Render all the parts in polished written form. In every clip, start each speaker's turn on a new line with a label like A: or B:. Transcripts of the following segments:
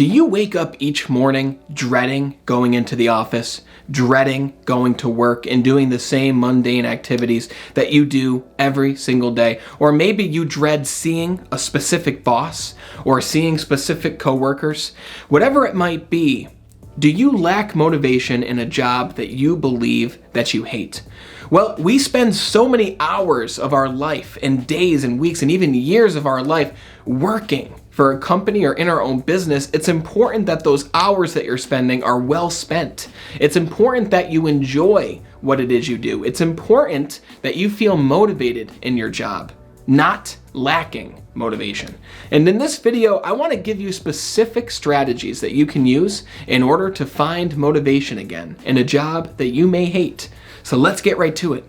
A: Do you wake up each morning dreading going into the office, dreading going to work and doing the same mundane activities that you do every single day? Or maybe you dread seeing a specific boss or seeing specific coworkers. Whatever it might be, do you lack motivation in a job that you believe that you hate? Well, we spend so many hours of our life and days and weeks and even years of our life working for a company or in our own business. It's important that those hours that you're spending are well spent. It's important that you enjoy what it is you do. It's important that you feel motivated in your job, not lacking motivation. And in this video, I want to give you specific strategies that you can use in order to find motivation again in a job that you may hate. So let's get right to it.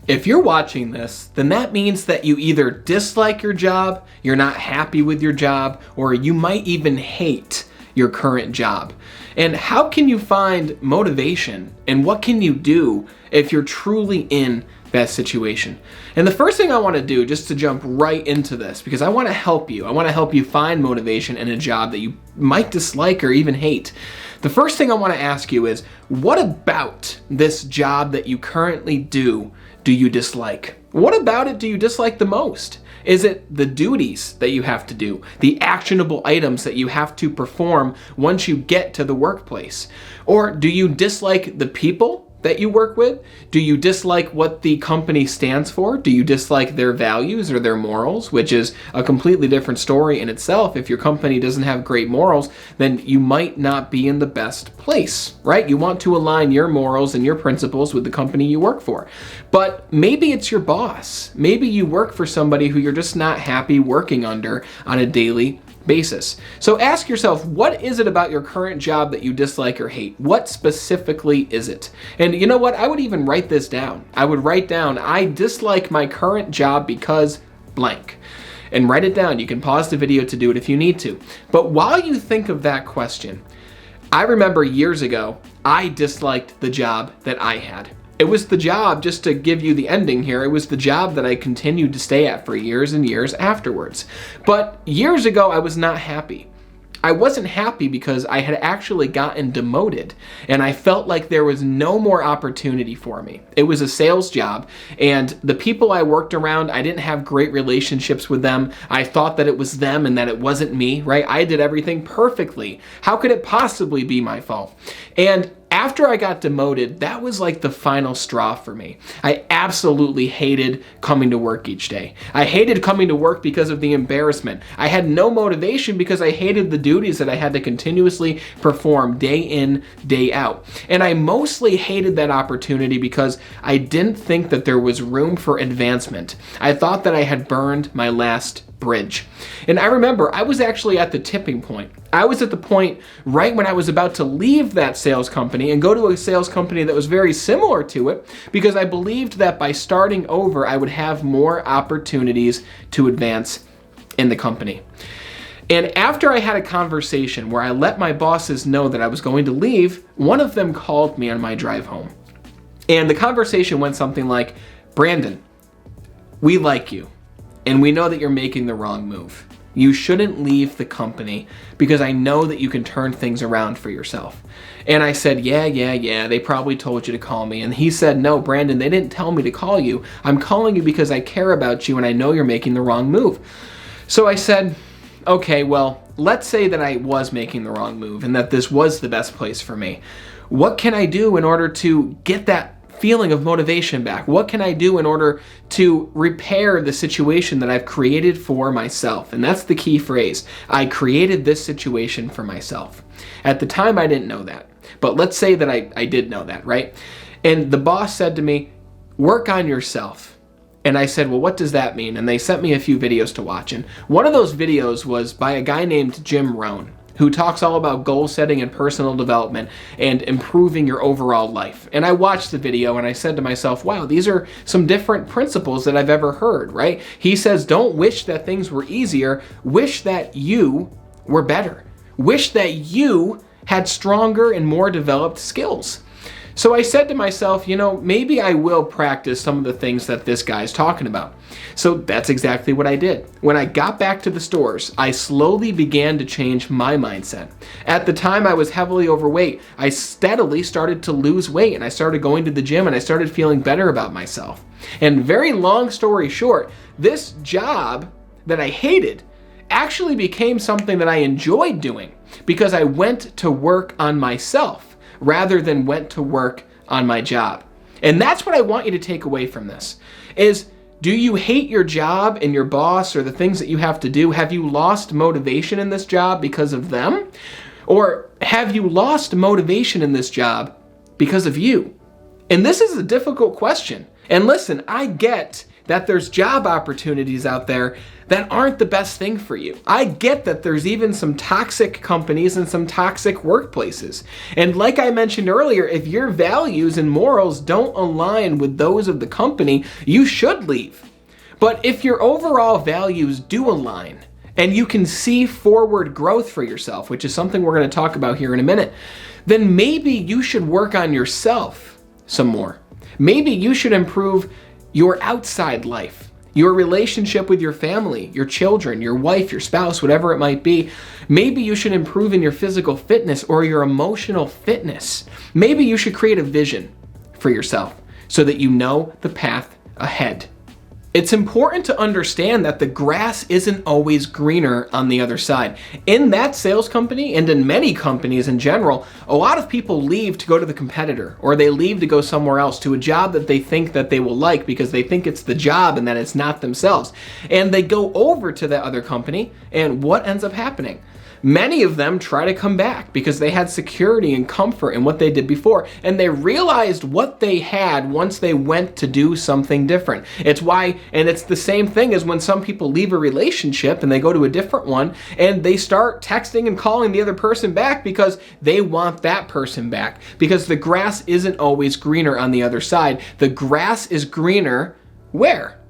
A: If you're watching this, then that means that you either dislike your job, you're not happy with your job, or you might even hate your current job. And how can you find motivation, and what can you do if you're truly in that situation? And the first thing I want to do, just to jump right into this, because I want to help you. I want to help you find motivation in a job that you might dislike or even hate. The first thing I want to ask you is, what about this job that you currently do you dislike? What about it do you dislike the most? Is it the duties that you have to do, the actionable items that you have to perform once you get to the workplace? Or do you dislike the people that you work with? Do you dislike what the company stands for? Do you dislike their values or their morals, which is a completely different story in itself? If your company doesn't have great morals, then you might not be in the best place, right? You want to align your morals and your principles with the company you work for. But maybe it's your boss. Maybe you work for somebody who you're just not happy working under on a daily basis. So ask yourself, what is it about your current job that you dislike or hate? What specifically is it? And you know what? I would even write this down. I would write down, I dislike my current job because blank. And write it down. You can pause the video to do it if you need to. But while you think of that question, I remember years ago, I disliked the job that I had. It was the job, just to give you the ending here, it was the job that I continued to stay at for years and years afterwards. But years ago, I was not happy. I wasn't happy because I had actually gotten demoted and I felt like there was no more opportunity for me. It was a sales job and the people I worked around, I didn't have great relationships with them. I thought that it was them and that it wasn't me, right? I did everything perfectly. How could it possibly be my fault? And after I got demoted, that was like the final straw for me. I absolutely hated coming to work each day. I hated coming to work because of the embarrassment. I had no motivation because I hated the duties that I had to continuously perform day in, day out. And I mostly hated that opportunity because I didn't think that there was room for advancement. I thought that I had burned my last bridge. And I remember I was actually at the tipping point. I was at the point right when I was about to leave that sales company and go to a sales company that was very similar to it because I believed that by starting over, I would have more opportunities to advance in the company. And after I had a conversation where I let my bosses know that I was going to leave, one of them called me on my drive home. And the conversation went something like, "Brandon, we like you. And we know that you're making the wrong move. You shouldn't leave the company because I know that you can turn things around for yourself." And I said, yeah, they probably told you to call me. And he said, "No, Brandon, they didn't tell me to call you. I'm calling you because I care about you and I know you're making the wrong move." So I said, okay, well, let's say that I was making the wrong move and that this was the best place for me. What can I do in order to get that feeling of motivation back? What can I do in order to repair the situation that I've created for myself? And that's the key phrase. I created this situation for myself. At the time, I didn't know that. But let's say that I did know that, right? And the boss said to me, "Work on yourself." And I said, "Well, what does that mean?" And they sent me a few videos to watch. And one of those videos was by a guy named Jim Rohn, who talks all about goal setting and personal development and improving your overall life. And I watched the video and I said to myself, wow, these are some different principles that I've ever heard, right? He says, don't wish that things were easier, wish that you were better. Wish that you had stronger and more developed skills. So I said to myself, maybe I will practice some of the things that this guy's talking about. So that's exactly what I did. When I got back to the stores, I slowly began to change my mindset. At the time I was heavily overweight. I steadily started to lose weight, and I started going to the gym, and I started feeling better about myself. And very long story short, this job that I hated actually became something that I enjoyed doing because I went to work on myself rather than went to work on my job. And that's what I want you to take away from this is, do you hate your job and your boss or the things that you have to do? Have you lost motivation in this job because of them? Or have you lost motivation in this job because of you? And this is a difficult question. And listen, I get that there's job opportunities out there that aren't the best thing for you. I get that there's even some toxic companies and some toxic workplaces. And like I mentioned earlier, if your values and morals don't align with those of the company, you should leave. But if your overall values do align and you can see forward growth for yourself, which is something we're going to talk about here in a minute, then maybe you should work on yourself some more. Maybe you should improve your outside life, your relationship with your family, your children, your wife, your spouse, whatever it might be. Maybe you should improve in your physical fitness or your emotional fitness. Maybe you should create a vision for yourself so that you know the path ahead. It's important to understand that the grass isn't always greener on the other side. In that sales company and in many companies in general, a lot of people leave to go to the competitor, or they leave to go somewhere else to a job that they think that they will like because they think it's the job and that it's not themselves. And they go over to that other company, and what ends up happening? Many of them try to come back because they had security and comfort in what they did before, and they realized what they had once they went to do something different. It's why, and it's the same thing as when some people leave a relationship and they go to a different one and they start texting and calling the other person back because they want that person back, because the grass isn't always greener on the other side. The grass is greener where?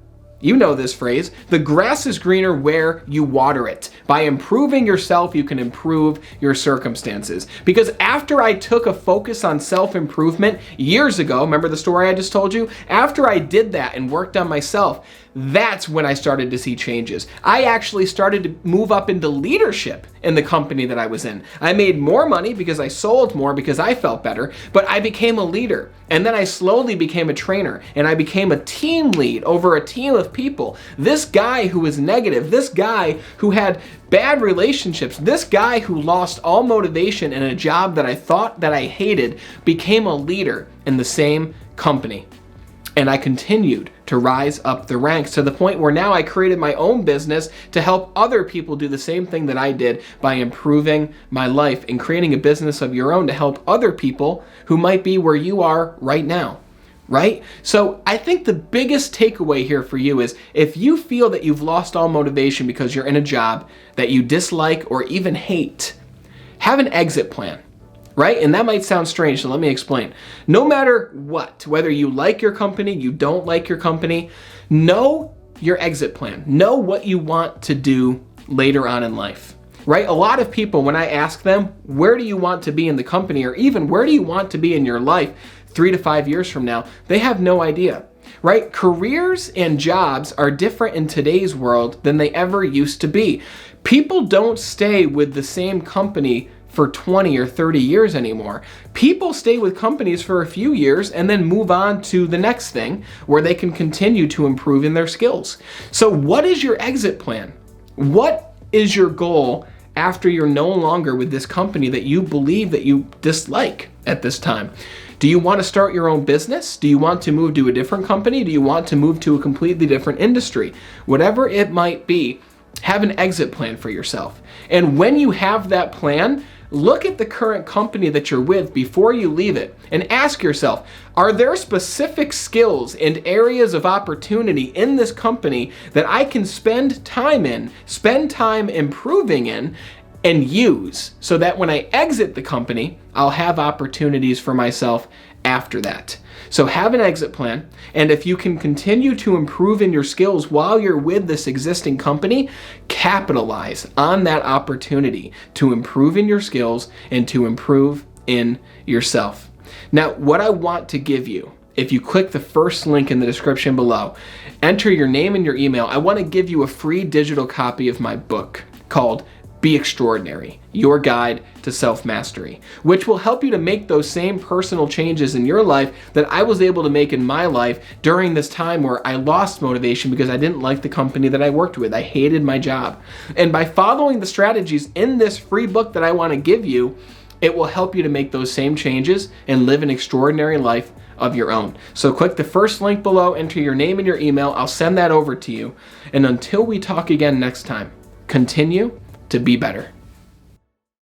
A: You know this phrase. The grass is greener where you water it. By improving yourself, you can improve your circumstances. Because after I took a focus on self-improvement years ago, remember the story I just told you? After I did that and worked on myself, that's when I started to see changes. I actually started to move up into leadership in the company that I was in. I made more money because I sold more because I felt better, but I became a leader. And then I slowly became a trainer, and I became a team lead over a team of people. This guy who was negative, this guy who had bad relationships, this guy who lost all motivation in a job that I thought that I hated, became a leader in the same company. And I continued to rise up the ranks to the point where now I created my own business to help other people do the same thing that I did by improving my life and creating a business of your own to help other people who might be where you are right now, right? So I think the biggest takeaway here for you is, if you feel that you've lost all motivation because you're in a job that you dislike or even hate, have an exit plan. Right? And that might sound strange, so let me explain. No matter what, whether you like your company, you don't like your company, know your exit plan. Know what you want to do later on in life. Right? A lot of people, when I ask them, where do you want to be in the company, or even where do you want to be in your life 3 to 5 years from now, they have no idea. Right? Careers and jobs are different in today's world than they ever used to be. People don't stay with the same company for 20 or 30 years anymore. People stay with companies for a few years and then move on to the next thing where they can continue to improve in their skills. So what is your exit plan? What is your goal after you're no longer with this company that you believe that you dislike at this time? Do you want to start your own business? Do you want to move to a different company? Do you want to move to a completely different industry? Whatever it might be, have an exit plan for yourself. And when you have that plan, look at the current company that you're with before you leave it and ask yourself, are there specific skills and areas of opportunity in this company that I can spend time improving in and use, so that when I exit the company, I'll have opportunities for myself after that. So have an exit plan, and if you can continue to improve in your skills while you're with this existing company, capitalize on that opportunity to improve in your skills and to improve in yourself. Now, what I want to give you, if you click the first link in the description below, enter your name and your email, I want to give you a free digital copy of my book called Be Extraordinary, Your Guide to Self-Mastery, which will help you to make those same personal changes in your life that I was able to make in my life during this time where I lost motivation because I didn't like the company that I worked with. I hated my job. And by following the strategies in this free book that I want to give you, it will help you to make those same changes and live an extraordinary life of your own. So click the first link below, enter your name and your email. I'll send that over to you. And until we talk again next time, continue to be better.